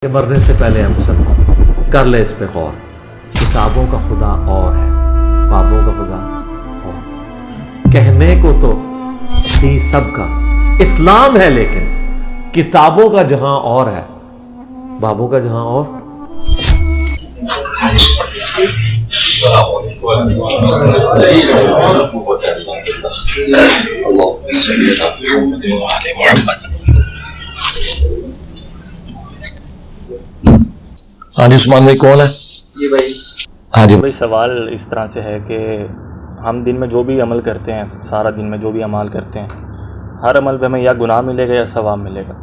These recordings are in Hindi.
कि मरने से पहले है मुसलमान, कर ले इस पे गौर। किताबों का खुदा और है, बाबों का खुदा और। कहने को तो थी सबका इस्लाम है, लेकिन किताबों का जहां और है, बाबों का जहां और। हाँ जी उस्मान भाई कौन है? जी भाई। हाँ जी भाई सवाल इस तरह से है कि हम दिन में जो भी अमल करते हैं, सारा दिन में जो भी अमाल करते हैं, हर अमल पे हमें या गुनाह मिलेगा या सवाब मिलेगा।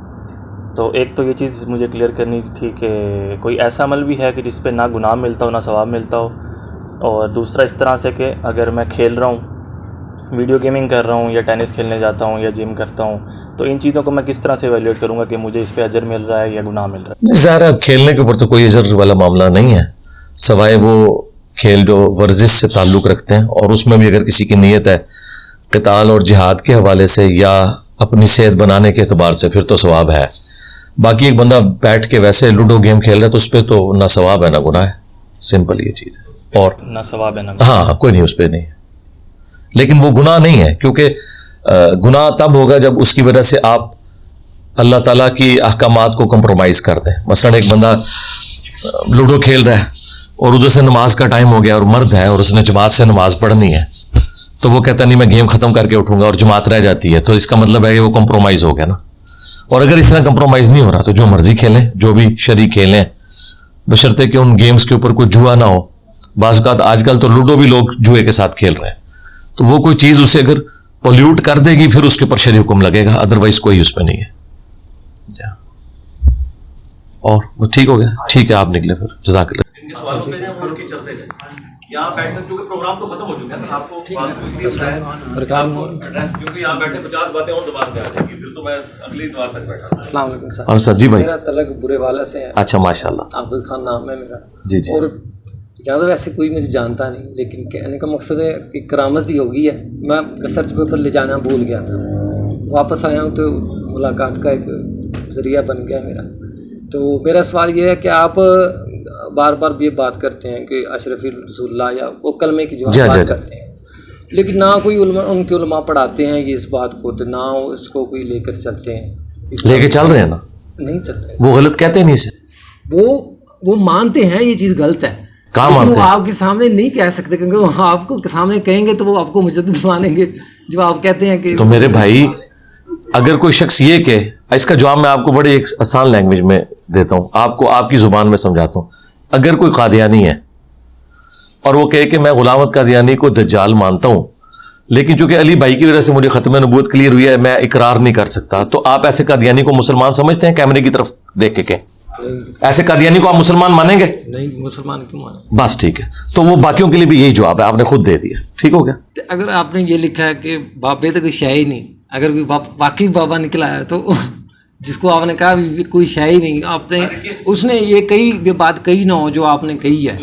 तो एक तो ये चीज़ मुझे क्लियर करनी थी कि कोई ऐसा अमल भी है कि जिस पे ना गुनाह मिलता हो ना सवाब मिलता हो, और दूसरा इस तरह से कि अगर मैं खेल रहा हूँ, वीडियो गेमिंग कर रहा हूँ या टेनिस खेलने जाता हूँ या जिम करता हूँ, तो इन चीज़ों को मैं किस तरह से एवेल्यूएट करूँगा कि मुझे इस पे अजर मिल रहा है या गुनाह मिल रहा है? ज़ाहिर है खेलने के ऊपर तो कोई अजर वाला मामला नहीं है, सवाए वो खेल जो वर्जिश से ताल्लुक़ रखते हैं, और उसमें भी अगर किसी की नीयत है क़िताल और जिहाद के हवाले से या अपनी सेहत बनाने के अतबार से, फिर तो सवाब है। बाकी एक बंदा बैठ के वैसे लूडो गेम खेल रहा है तो उस पर तो ना सवाब है ना गुनाह है, सिंपल ये चीज़ है। और ना सवाब है ना हाँ कोई नहीं उस पर नहीं है, लेकिन वो गुनाह नहीं है, क्योंकि गुनाह तब होगा जब उसकी वजह से आप अल्लाह ताला की अहकामात को कंप्रोमाइज़ कर दें। मसलन एक बंदा लूडो खेल रहा है और उधर से नमाज का टाइम हो गया और मर्द है और उसने जमात से नमाज पढ़नी है, तो वो कहता नहीं मैं गेम खत्म करके उठूंगा और जमात रह जाती है, तो इसका मतलब है कि वो कंप्रोमाइज़ हो गया ना। और अगर इस तरह कंप्रोमाइज़ नहीं हो रहा तो जो मर्जी खेलें, जो भी शरीक खेलें, बशर्ते कि उन गेम्स के ऊपर कोई जुआ ना हो। बाज़ औक़ात आजकल तो लूडो भी लोग जुए के साथ खेल रहे हैं, तो वो कोई चीज़ उसे अगर पोल्यूट कर देगी फिर उसके ऊपर शरीय हुक्म लगेगा, अदरवाइज कोई उसमें नहीं है। और वो ठीक हो गया, ठीक है आप निकले फिर, जज़ाकल्लाह। सवालों पे जाएं, उड़ के चलते जाएं। यहाँ बैठे क्योंकि प्रोग्राम तो खत्म हो चुका है ना, आपको बात को इसलिए बुलाया एड्रेस, क्योंकि यहाँ बैठे 50 बातें और दोबारा में आ जाएंगी, फिर तो मैं अगली द्वार तक बैठा। अस्सलाम वालेकुम सर। और सर जी भाई मेरा तलक बुरे वाला से है। अच्छा माशाल्लाह। आबिद खान नाम है मेरा। जी जी। और यहाँ तो वैसे कोई मुझे जानता नहीं, लेकिन कहने का मकसद है कि करामत ही होगी है। मैं रिसर्च पेपर ले जाना भूल गया था, वापस आया हूँ तो मुलाकात का एक ज़रिया बन गया मेरा। तो मेरा सवाल ये है कि आप बार बार ये बात करते हैं कि अशरफी रसूलुल्लाह या वो कलमे की जो आप बात करते हैं, लेकिन ना कोई उनके उलमा पढ़ाते हैं ये इस बात को, तो ना उसको कोई लेकर चलते हैं। लेके चल रहे हैं ना, नहीं चल रहे, वो गलत कहते नहीं इसे, वो मानते हैं ये चीज़ गलत है, कहाँ मानते वो हैं? आपके सामने नहीं कह सकते, क्योंकि वो आपको सामने कहेंगे तो वो आपको मुजद्दिद मानेंगे। जो आप कहते हैं कि तो मेरे भाई अगर कोई शख्स ये कहे, इसका जवाब मैं आपको बड़े एक आसान लैंग्वेज में देता हूँ, आपको आपकी जुबान में समझाता हूँ। अगर कोई कादियानी है और वो कहे कि मैं गुलामत कादियानी को दज्जाल मानता हूँ, लेकिन चूंकि अली भाई की वजह से मुझे खत्म नबूवत क्लियर हुई है, मैं इकरार नहीं कर सकता, तो आप ऐसे कादियानी को मुसलमान समझते हैं? कैमरे की तरफ देख के ऐसे कादियानी को आप मुसलमान मानेंगे? नहीं, मुसलमान क्यों माने? बस ठीक है, तो वो बाकियों के लिए भी यही जवाब है, आपने खुद दे दिया, ठीक हो गया। तो अगर आपने ये लिखा है कि बाबे तो कोई शय ही नहीं, अगर कोई वाकई बाबा निकला है तो जिसको आपने कहा भी कोई शय ही नहीं, आपने उसने ये बात कही ना हो जो आपने कही है।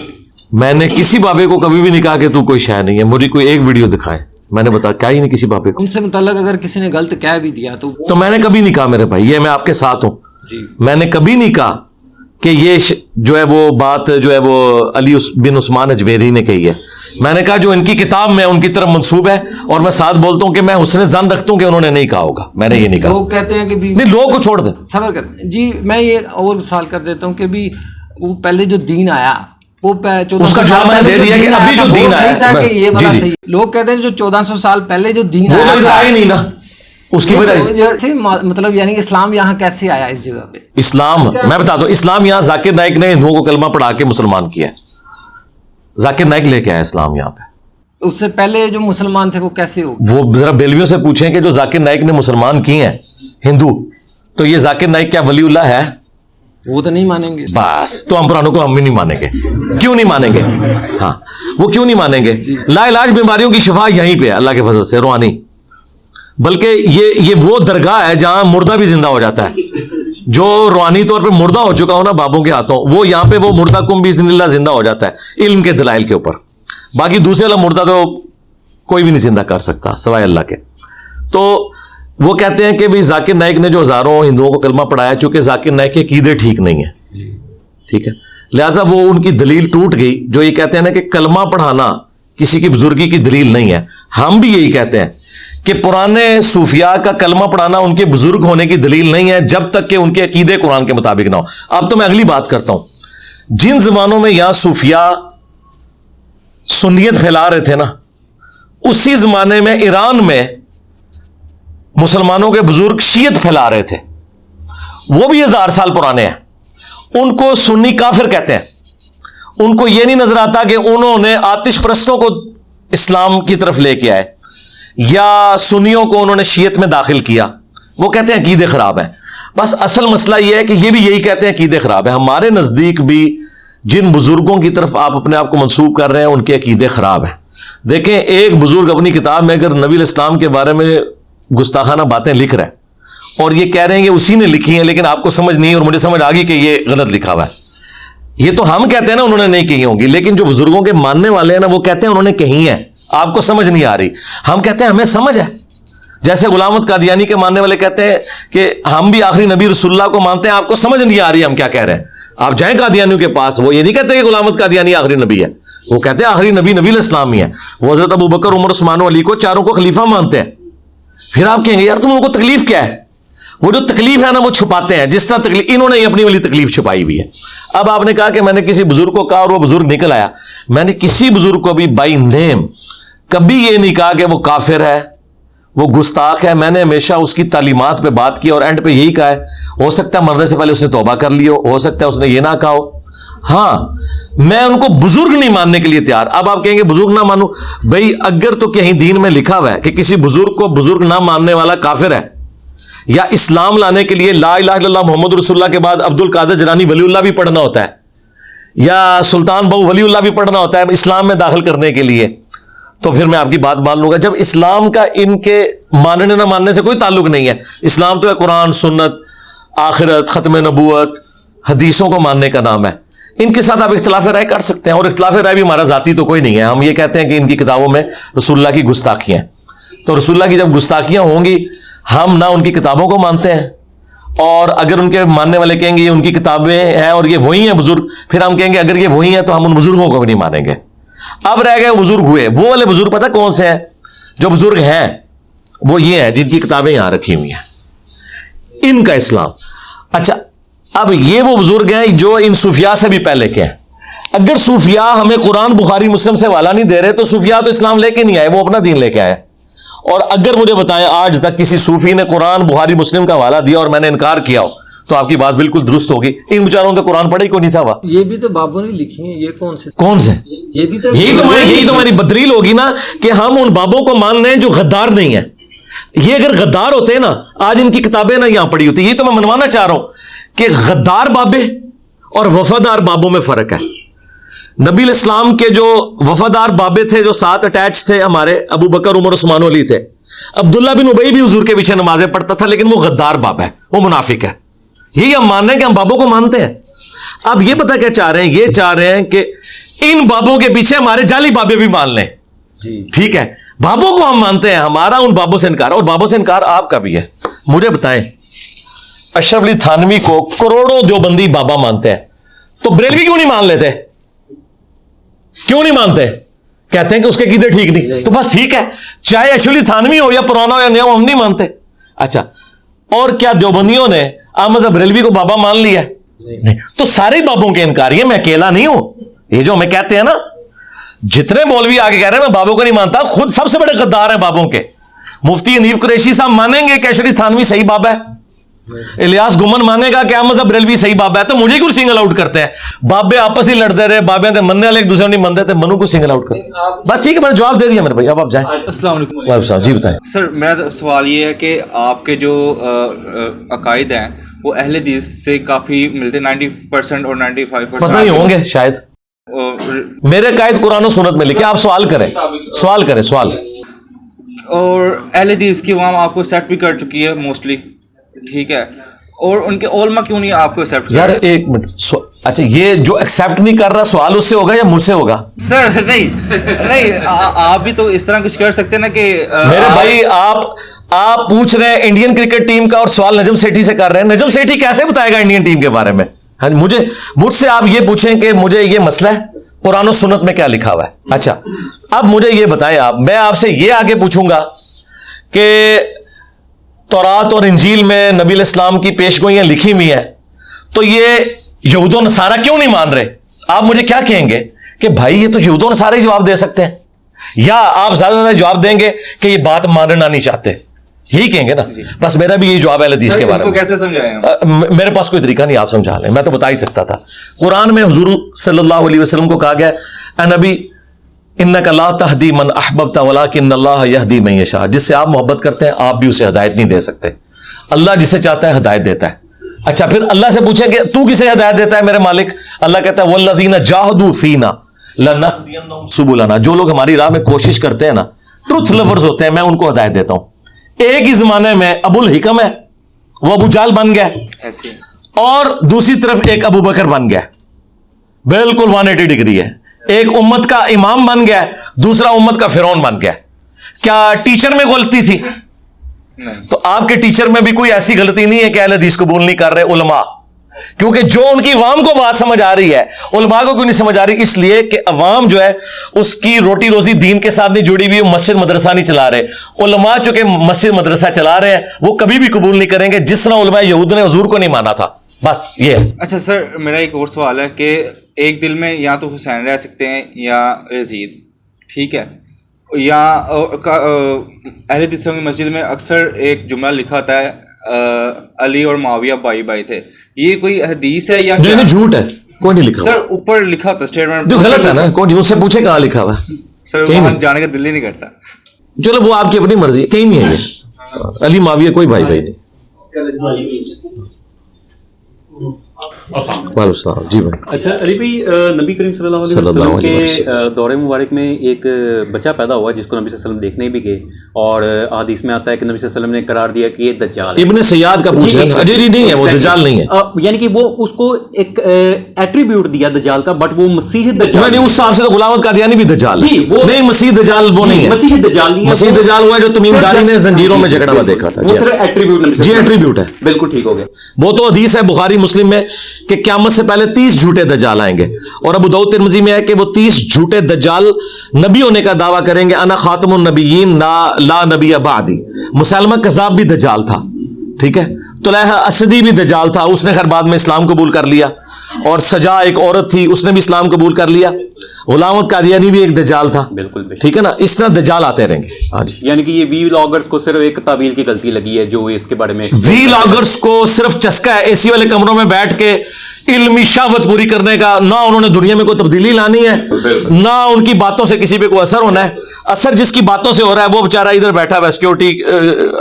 मैंने किसी बाबे को कभी भी नहीं कहा कि तू कोई शय नहीं है, मुझे कोई एक वीडियो दिखाए, मैंने बताया क्या ही नहीं किसी बाबे को। उनसे मुताल्लिक अगर किसी ने गलत कह भी दिया तो मैंने कभी नहीं कहा मेरे भाई, ये मैं आपके साथ हूं जी, मैंने कभी नहीं कहा कि ये जो है वो बात जो है वो अली बिन उस्मान अजमेरी ने कही है। मैंने कहा जो इनकी किताब में उनकी तरफ मंसूब है, और मैं साथ बोलता हूं कि मैं उसने जन रखता हूं कि उन्होंने नहीं कहा होगा, मैंने ये नहीं कहा। लोग कहते हैं कि भी नहीं, लोगों को छोड़ दें, सबर कर जी। मैं ये और सवाल कर देता हूँ कि भी वो पहले जो दीन आया वो उसका जवाब मैंने दे दिया कि अभी जो दीन आया सही था कि ये वाला सही। लोग कहते हैं जो 1400 साल पहले जो दीन आया ही नहीं ना, उसकी वजह मतलब यानी इस्लाम यहाँ कैसे आया इस जगह पे? इस्लाम मैं बता दूं, इस्लाम यहाँ जाकिर नाइक ने हिंदुओं को कलमा पढ़ा के मुसलमान किया है, जाकिर नाइक लेके आया इस्लाम यहाँ पे। उससे पहले जो मुसलमान थे वो कैसे हो? वो जरा बेलवियों से पूछें कि जो जाकिर नाइक ने मुसलमान किए हैं हिंदू, तो ये जाकिर नाइक क्या वलीउल्लाह है? वो तो नहीं मानेंगे। बस तो हम पुरानों को हम भी नहीं मानेंगे। क्यों नहीं मानेंगे? हाँ, वो क्यों नहीं मानेंगे? लाइलाज बीमारियों की शिफा यहीं पे है अल्लाह के फजल से, रूहानी। बल्कि ये वो दरगाह है जहां मुर्दा भी जिंदा हो जाता है, जो रूहानी तौर पे मुर्दा हो चुका हो ना बाबों के हाथों, वो यहाँ पे वो मुर्दा कुम भी जिंदा हो जाता है इल्म के दलाइल के ऊपर। बाकी दूसरे वाला मुर्दा तो कोई भी नहीं जिंदा कर सकता सवाए अल्लाह के। तो वो कहते हैं कि भाई जाकिर नाइक ने जो हजारों हिंदुओं को कलमा पढ़ाया, चूंकि जाकिर नाइक के अकीदे ठीक नहीं है, ठीक है, लिहाजा वो उनकी दलील टूट गई जो ये कहते हैं ना कि कलमा पढ़ाना किसी की बुजुर्गी की दलील नहीं है। हम भी यही कहते हैं कि पुराने सूफिया का कलमा पढ़ाना उनके बुजुर्ग होने की दलील नहीं है जब तक कि उनके अकीदे कुरान के मुताबिक ना हो। अब तो मैं अगली बात करता हूं, जिन जमानों में यहां सूफिया सुन्नियत फैला रहे थे ना, उसी जमाने में ईरान में मुसलमानों के बुजुर्ग शीयत फैला रहे थे, वो भी 1000 साल पुराने हैं। उनको सुन्नी काफिर कहते हैं। उनको यह नहीं नजर आता कि उन्होंने आतिश परस्तों को इस्लाम की तरफ लेके आए या सुन्नियों को उन्होंने शीयत में दाखिल किया। वो कहते हैं अकीदे खराब है। बस असल मसला यह है कि ये भी यही कहते हैं अकीदे खराब है। हमारे नजदीक भी जिन बुजुर्गों की तरफ आप अपने आप को मंसूब कर रहे हैं उनके अकीदे खराब हैं। देखें, एक बुजुर्ग अपनी किताब में अगर नबी इस्लाम के बारे में गुस्ताखाना बातें लिख रहे हैं और ये कह रहे हैं कि उसी ने लिखी है, लेकिन आपको समझ नहीं और मुझे समझ आ गई कि ये गलत लिखा हुआ है, ये तो हम कहते हैं ना उन्होंने नहीं कही होंगी, लेकिन जो बुजुर्गों के मानने वाले हैं ना वो कहते हैं उन्होंने कही है, आपको समझ नहीं आ रही। हम कहते हैं हमें समझ है। जैसे गुलाम अहमद कादियानी के मानने वाले कहते हैं कि हम भी आखिरी नबी रसूलुल्लाह को मानते हैं, आपको समझ नहीं आ रही हम क्या कह रहे हैं। आप जाएं कादियानियों के पास, वो ये नहीं कहते कि गुलाम अहमद कादियानी आखिरी नबी है, वो कहते हैं आखिरी नबी नबी इस्लाम ही है। वो हजरत अबू बकर, उमर, उस्मान, अली को चारों को खलीफा मानते हैं। फिर आप कहेंगे यार तुम उनको तकलीफ क्या है? वो जो तकलीफ है ना वो छुपाते हैं, जिस तरह तकलीफ इन्होंने ही अपनी वाली तकलीफ छुपाई हुई है। अब आपने कहा कि मैंने किसी बुजुर्ग को कहा और वो बुजुर्ग निकल आया। मैंने किसी बुजुर्ग को भी बाई नेम कभी ये नहीं कहा कि वो काफिर है, वो गुस्ताख है। मैंने हमेशा उसकी तालीमात पे बात की और एंड पे यही कहा है, हो सकता है मरने से पहले उसने तौबा कर ली हो सकता है उसने ये ना कहा हो। हाँ, मैं उनको बुजुर्ग नहीं मानने के लिए तैयार। अब आप कहेंगे बुजुर्ग ना मानू, भाई अगर तो कहीं दीन में लिखा हुआ है कि किसी बुजुर्ग को बुजुर्ग ना मानने वाला काफिर है, या इस्लाम लाने के लिए ला इलाहा इल्लल्लाह मुहम्मद रसूलुल्लाह के बाद अब्दुल कादिर जिलानी वलीउल्लाह भी पढ़ना होता है, या सुल्तान बहु वलीउल्लाह भी पढ़ना होता है इस्लाम में दाखिल करने के लिए, तो फिर मैं आपकी बात मान लूंगा। जब इस्लाम का इनके मानने ना मानने से कोई ताल्लुक नहीं है। इस्लाम तो है कुरान, सुन्नत, आखिरत, खत्म नबूवत, हदीसों को मानने का नाम है। इनके साथ आप इख्तिलाफ राय कर सकते हैं, और इख्तिलाफ राय भी हमारा जाती तो कोई नहीं है। हम ये कहते हैं कि इनकी किताबों में रसूलुल्लाह की गुस्ताखियां हैं, तो रसूलुल्लाह की जब गुस्ताखियां होंगी हम ना उनकी किताबों को मानते हैं, और अगर उनके मानने वाले कहेंगे ये उनकी किताबें हैं और ये वही हैं बुजुर्ग, फिर हम कहेंगे अगर ये वही हैं तो हम उन बुजुर्गों को भी नहीं मानेंगे। अब रह गए बुजुर्ग हुए, वो वाले बुजुर्ग पता कौन से हैं? जो बुजुर्ग हैं वो ये हैं जिनकी किताबें यहां रखी हुई हैं, इनका इस्लाम। अच्छा, अब ये वो बुजुर्ग हैं जो इन सूफिया से भी पहले के हैं। अगर सूफिया हमें कुरान, बुखारी, मुस्लिम से वाला नहीं दे रहे तो सूफिया तो इस्लाम लेके नहीं आए, वो अपना दीन लेके आए। और अगर मुझे बताएं आज तक किसी सूफी ने कुरान, बुखारी, मुस्लिम का हवाला दिया और मैंने इनकार किया हो, तो आपकी बात बिल्कुल दुरुस्त होगी। इन बेचारों ने कुरान पढ़ा ही कोई नहीं था। वह ये भी तो बाबू ने लिखी है, ये कौन से ये भी तो यही तो मेरी बदलील होगी ना कि हम उन बाबों को मान रहे हैं जो गद्दार नहीं है। ये अगर गद्दार होते ना आज इनकी किताबें ना यहां पड़ी होती। ये तो मैं मनवाना चाह रहा हूं कि गद्दार बाबे और वफादार बाबों में फर्क है। नबी इस्लाम के जो वफादार बाबे थे, जो साथ अटैच थे, हमारे अबू बकर, उमर, उस्मान, अली थे। अब्दुल्ला बिन उबई भी हुजूर के पीछे नमाजें पढ़ता था, लेकिन वो गद्दार बाबा है, वो मुनाफिक है। यही हम मान रहे हैं कि हम बाबों को मानते हैं। अब ये पता क्या चाह रहे हैं? ये चाह रहे हैं कि इन बाबों के पीछे हमारे जाली बाबे भी मान लें। ठीक है, बाबों को हम मानते हैं, हमारा उन बाबों से इनकार, और बाबों से इनकार आपका भी है। मुझे बताएं, अशरफ अली थानवी को करोड़ों देवबंदी बाबा मानते हैं, तो बरेलवी क्यों नहीं मान लेते? क्यों नहीं मानते? कहते हैं कि उसके कीदे ठीक नहीं। तो बस ठीक है, चाहे अशरफ अली थानवी हो या पुराना हो या नया हो, हम नहीं मानते। अच्छा, और क्या देवबंदियों ने अहमद बरेलवी को बाबा मान लिया? नहीं। तो सारे बाबों के इनकार, ये मैं अकेला नहीं हूं। ये जो हमें कहते हैं ना, जितने मौलवी आगे कह रहे हैं मैं बाबों को नहीं मानता, खुद सबसे बड़े गद्दार हैं बाबों के। मुफ्ती हनीफ कुरैशी साहब मानेंगे कि अशरफ अली थानवी सही बाबा है, इलियास गुमन मानेगा कि अहमद बरेलवी सही बाबा है, तो मुझे क्यों सिंगल आउट करते हैं? बाबे आपस ही लड़ते रहे, बाबे थे मनने वाले एक दूसरे नहीं मानते थे, मनु को सिंगल आउट करते। बस ठीक है, मैंने जवाब दे दिया मेरे भाई, अब आप जाएं। अस्सलाम वालेकुम। जी बताएं सर, मेरा सवाल ये है कि आपके जो अकायद हैं वो अहले हदीस से काफ़ी मिलते, 90% और 95% पता नहीं होंगे शायद। मेरे कायद कुरान और सुन्नत में लिखे, आप सवाल करें, सवाल। और अहले हदीस की वहाँ आपको एक्सेप्ट भी कर चुकी है मोस्टली, ठीक है, और उनके ओलमा क्यों नहीं आपको एक्सेप्ट? यार एक मिनट, अच्छा ये जो एक्सेप्ट नहीं कर रहा सवाल उससे होगा या मुझसे होगा? सर नहीं, आप भी तो इस तरह कुछ कर सकते हैं ना कि मेरे भाई आप पूछ रहे हैं इंडियन क्रिकेट टीम का और सवाल नजम सेठी से कर रहे हैं। नजम सेठी कैसे बताएगा इंडियन टीम के बारे में? हाँ, मुझसे आप ये पूछें कि मुझे ये मसला है कुरान और सुन्नत में क्या लिखा हुआ है। अच्छा, अब मुझे ये बताएं आप, मैं आपसे ये आगे पूछूंगा कि तौरात और इंजील में नबी इस्लाम की पेशगोइयां लिखी हुई हैं, तो ये यहूद और नसारा क्यों नहीं मान रहे? आप मुझे क्या कहेंगे कि भाई ये तो यहूद और नसारा ही जवाब दे सकते हैं, या आप ज्यादा से ज्यादा जवाब देंगे कि ये बात मानना नहीं चाहते, यही कहेंगे ना? बस मेरा भी यही जवाब है हदीस के बारे में। कैसे समझाएं? मेरे पास कोई तरीका नहीं, आप समझा लें, मैं तो बता ही सकता था। कुरान में हुजूर सल्लल्लाहु अलैहि वसल्लम को कहा गया, ए नबी इन्नका ला तहदी मन अहबब्ता वलाकिन्नल्लाह यहदी मन यशा, जिससे आप मोहब्बत करते हैं आप भी उसे हिदायत नहीं दे सकते, अल्लाह जिसे चाहता है हिदायत देता है। अच्छा, फिर अल्लाह से पूछेंगे तू किसे हिदायत देता है मेरे मालिक? अल्लाह कहता है वल्लज़ीना जाहदू फीना लनहदियन्नहुम सुबुलना, जो लोग हमारी राह में कोशिश करते हैं ना, ट्रुथ लवर्स होते हैं, मैं उनको हिदायत देता हूं। एक ही जमाने में अबुल हिकम है, वो अबू जाल बन गया, ऐसे और दूसरी तरफ एक अबू बकर बन गया, बिल्कुल 180 डिग्री है। एक उम्मत का इमाम बन गया, दूसरा उम्मत का फिरौन बन गया। क्या टीचर में गलती थी? नहीं। तो आपके टीचर में भी कोई ऐसी गलती नहीं है कि अहले हदीस कबूल नहीं कर रहे उलमा, क्योंकि जो उनकी अवाम को बात समझ आ रही है, उलमा को क्यों नहीं समझ आ रही? इसलिए कि अवाम जो है उसकी रोटी रोजी दीन के साथ नहीं जुड़ी हुई, मस्जिद मदरसा नहीं चला रहे। उलमा चूंकि मस्जिद मदरसा चला रहे हैं, वो कभी भी कबूल नहीं करेंगे जिस तरह उलमा यहूद ने हुजूर को नहीं माना था। बस ये है। अच्छा सर, मेरा एक और सवाल है कि एक दिल में या तो हुसैन रह सकते हैं या यजीद, ठीक है, या अहले हदीसों की मस्जिद में अक्सर एक जुमला लिखा होता है अली और मुआविया भाई भाई थे, ये कोई हदीस है या क्या? नहीं, झूठ है, कोई नहीं लिखा। सर ऊपर लिखा होता स्टेटमेंट, जो गलत है ना, कौन नहीं, उससे पूछे कहाँ लिखा हुआ? सर कहीं वहां नहीं। जाने का दिल ही नहीं करता। चलो वो आपकी अपनी मर्जी, कहीं नहीं है ये। अली माविया कोई भाई भाई नहीं। वालेकुम सलाम जी भाई। अच्छा अली भाई, नबी करीम सल्लल्लाहु अलैहि सल्लल्लाहु वसल्लम अलैहि के दौरे मुबारक में एक बच्चा पैदा हुआ जिसको नबी सल्लल्लाहु अलैहि वसल्लम देखने भी गए, और हदीस में आता है कि नबी सल्लल्लाहु अलैहि वसल्लम ने करार दिया कि ये दज्जाल है। इब्ने सैयाद का पूछ रहे हैं, अजय नहीं है, वो दज्जाल नहीं है। यानी कि वो उसको एक एट्रीब्यूट दिया दज्जाल का, बट वो मसीह दज्जाल नहीं, उस हिसाब से तो गुलामत कादियानी भी दज्जाल जी, है। वो- नहीं, मसीह दज्जाल वो नहीं है। मसीह दज्जाल नहीं है, मसीह वो- दज्जाल हुआ है जो तमीमदारी ने सिर्फ- जंजीरों में जी, जकड़ा हुआ बिल्कुल। देखा था। वो जी सिर्फ एट्रीब्यूट नबी जी, सल्लल्लाहु अलैहि एट्रीब्यूट है। वसल्लम। बिल्कुल ठीक हो गया। वो तो हदीस है बुखारी मुस्लिम में कि क़यामत से पहले 30 झूठे दज्जाल आएंगे, और अबू दाऊद तिरमिज़ी में है कि वो 30 झूठे दज्जाल नबी होने का दावा करेंगे, अना खातमुन नबिय्यीन ला नबी बादी। मुसलमा कज़ाब भी दज्जाल था, ठीक है, तुलैहा असदी भी दज्जाल था, उसने खैर बाद में इस्लाम कबूल कर लिया, और सजा एक औरत थी, उसने भी इस्लाम कबूल कर लिया। गुलामत कादियानी भी एक दज्जाल था, बिल्कुल बिल्कुल। ठीक है ना। इस तरह दज्जाल आते रहेंगे। हाँ जी, यानी कि ये वी व्लॉगर्स को सिर्फ एक तावील की गलती लगी है जो इसके बारे में वी लॉगर्स को सिर्फ चस्का है एसी वाले कमरों में बैठ के इल्मी शावत पूरी करने का, ना उन्होंने दुनिया में कोई तब्दीली लानी है, ना उनकी बातों से किसी पे कोई असर होना है। असर जिसकी बातों से हो रहा है वो बेचारा इधर बैठा हुआ सिक्योरिटी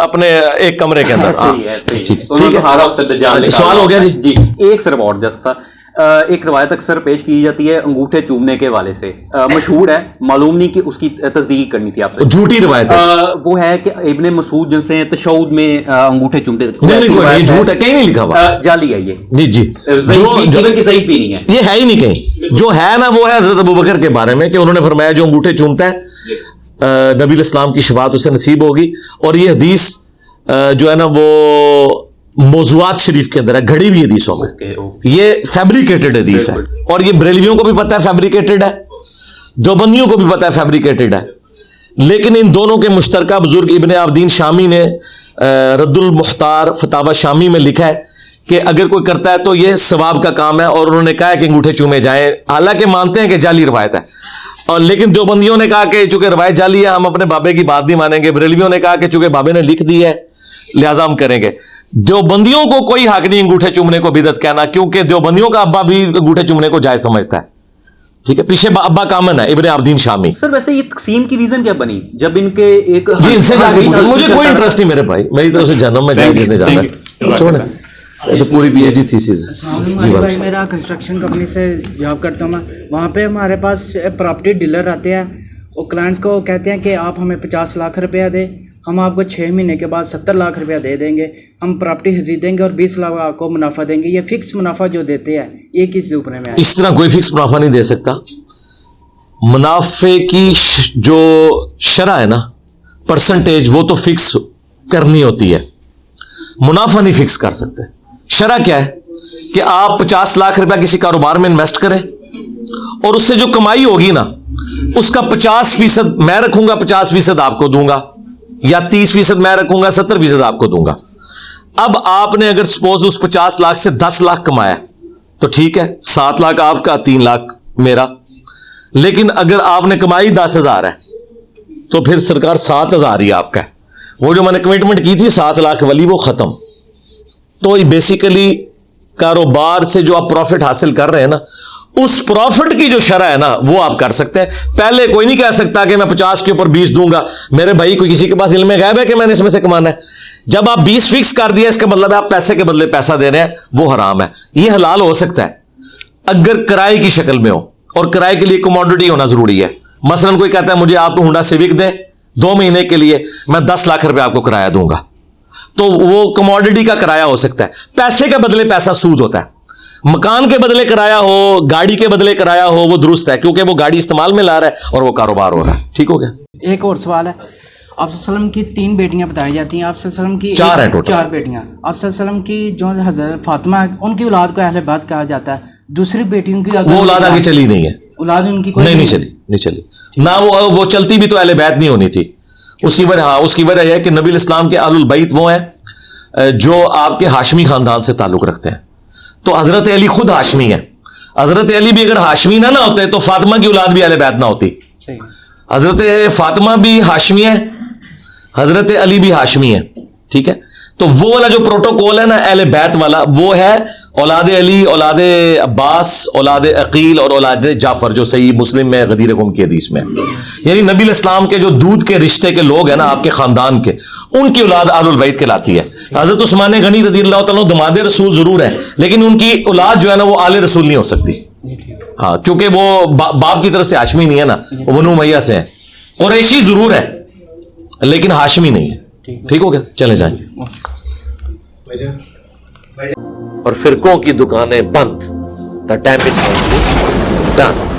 अपने एक कमरे के अंदर। सही है, सही है। ठीक उन्होंने है, हारा उत्तर दज्जाल निकाला। सवाल हो गया जी। जी, एक सिर्फ और जस्ट था, एक रवायत अक्सर पेश की जाती है अंगूठे चूमने के हवाले से, मशहूर है, मालूम नहीं कि उसकी तस्दीक करनी थी आपसे। झूठी रिवायत है। वो है कि इब्ने मसूद जिनसे तशहूद में अंगूठे चूमते थे। नहीं, कोई नहीं, झूठ है, कहीं नहीं लिखा हुआ। जाली है ये जी जी, जो की सही भी नहीं है, ये है ही नहीं कहीं। जो है ना वो है हजरत अबू बकर के बारे में कि उन्होंने फरमाया जो अंगूठे चूमता है नबी इस्लाम की शफाअत उसे नसीब होगी। और ये हदीस जो है ना वो मौज़ूआत शरीफ के अंदर है, घड़ी हुई हदीसों में। Okay, okay. ये फैब्रिकेटेड हदीस है, और ये बरेलवियों को भी पता है फैब्रिकेटेड है, देवबंदियों को भी पता है फैब्रिकेटेड है। लेकिन इन दोनों के मुश्तरका बुजुर्ग इब्ने आबदीन शामी ने रद्दुल मुख्तार फतावा शामी में लिखा है कि अगर कोई करता है तो ये सवाब का काम है, और उन्होंने कहा है कि अंगूठे चूमे जाएं, हालांकि मानते हैं कि जाली रवायत है। और लेकिन देवबंदियों ने कहा कि चूंकि रवायत जाली है हम अपने बाबे की बात नहीं मानेंगे। बरेलवियों ने कहा कि चूंकि बाबे ने लिख दी है लिहाजा हम करेंगे। देवबंदियों को कोई हक नहीं अंगूठे चूमने को बिदअत कहना, क्योंकि देवबंदियों का अब्बा भी अंगूठे चूमने को जायज समझता है, ठीक है। पीछे अब्बा कामन है, इब्ने आबदीन शामी। सर वैसे ये तकसीम की रीजन क्या बनी जब इनके एक जी इनसे जाके पूछो, मुझे कोई इंटरेस्ट नहीं मेरे भाई, मेरी तरफ से जन्म में जाए जिसने जाना है छोड़े, ये तो पूरी पीएचडी थीसिस है। जी भाई मेरा कंस्ट्रक्शन कंपनी से जॉब करता हूँ मैं, वहाँ पे हमारे पास प्रॉपर्टी डीलर आते हैं, वो क्लाइंट्स को कहते हैं कि आप हमें 50 लाख रुपया दें, हम आपको 6 महीने के बाद 70 लाख रुपया दे देंगे, हम प्रॉपर्टी खरीदेंगे और 20 लाख आपको मुनाफा देंगे। ये फिक्स मुनाफा जो देते हैं ये किस ऊपर में है? इस तरह कोई फिक्स मुनाफा नहीं दे सकता। मुनाफे की जो शरह है ना, परसेंटेज, वो तो फिक्स करनी होती है, मुनाफा नहीं फिक्स कर सकते। शरह क्या है कि आप 50 लाख रुपया किसी कारोबार में इन्वेस्ट करें और उससे जो कमाई होगी ना उसका 50% मैं रखूंगा, 50% आपको दूंगा, या 30% मैं रखूंगा, 70% आपको दूंगा। अब आपने अगर सपोज उस 50 लाख से 10 लाख कमाया तो ठीक है, 7 लाख आपका, 3 लाख मेरा। लेकिन अगर आपने कमाई 10,000 है तो फिर सरकार 7,000 ही आपका है। वो जो मैंने कमिटमेंट की थी 7 लाख वाली वो खत्म। तो बेसिकली कारोबार से जो आप प्रॉफिट हासिल कर रहे हैं ना, उस प्रॉफिट की जो शरह है ना वो आप कर सकते हैं। पहले कोई नहीं कह सकता कि मैं 50 के ऊपर 20 दूंगा। मेरे भाई, कोई किसी के पास इल्म गैब है कि मैंने इसमें से कमाना है? जब आप 20 फिक्स कर दिया, इसका मतलब है आप पैसे के बदले पैसा दे रहे हैं, वो हराम है। ये हलाल हो सकता है अगर किराए की शक्ल में हो, और किराए के लिए कमोडिटी होना जरूरी है। मसलन कोई कहता है मुझे आप होंडा सिविक दें 2 महीने के लिए, मैं 10 लाख रुपए आपको किराया दूंगा, तो वो कमोडिटी का किराया हो सकता है। पैसे के बदले पैसा सूद होता है। मकान के बदले किराया हो, गाड़ी के बदले किराया हो, वो दुरुस्त है क्योंकि वो गाड़ी इस्तेमाल में ला रहा है और वो कारोबार हो रहा है। ठीक हो गया। एक और सवाल है, आप सल्लम की 3 बेटियां बताई जाती हैं, आप सल्लम की 4 हैं टोटल। 4 बेटियां। आप सल्लम की जो हज़रत फातिमा है उनकी औलाद को अहले बैत कहा जाता है। दूसरी बेटियों की वो औलाद आगे चली नहीं है, औलाद उनकी कोई नहीं चली ना। वो चलती भी तो अहले बैत नहीं होनी थी। उसकी वजह, हाँ, उसकी वजह यह है कि नबी इस्लाम के अहलुल बैत वो हैं जो आपके हाशमी खानदान से ताल्लुक रखते हैं। तो हजरत अली खुद हाशमी है। हजरत अली भी अगर हाशमी ना होते तो फातिमा की औलाद भी अहले बैत ना होती। हजरत फातिमा भी हाशमी है, हजरत अली भी हाशमी है। ठीक है, तो वो वाला जो प्रोटोकॉल है ना अहले बैत वाला, वो है औलाद अली, औलाद अब्बास, औलाद अकील और औलाद जाफर, जो सही मुस्लिम में गदीर कुम की हदीस में। यानी नबी इस्लाम के जो दूध के रिश्ते के लोग हैं ना आपके खानदान के, उनकी औलाद अहलुल बैत कहलाती है। हजरत उस्मान गनी रज़ियल्लाहु ताला दमाद रसूल जरूर है, लेकिन उनकी औलाद जो है ना वो आले रसूल नहीं हो सकती। हाँ, क्योंकि वो बाप की तरफ से हाशमी नहीं है ना, वो बनु उमैया से है। कुरैशी जरूर है लेकिन हाशमी नहीं है। ठीक हो गया, चले जाएं। और फिरकों की दुकानें बंद। The damage done.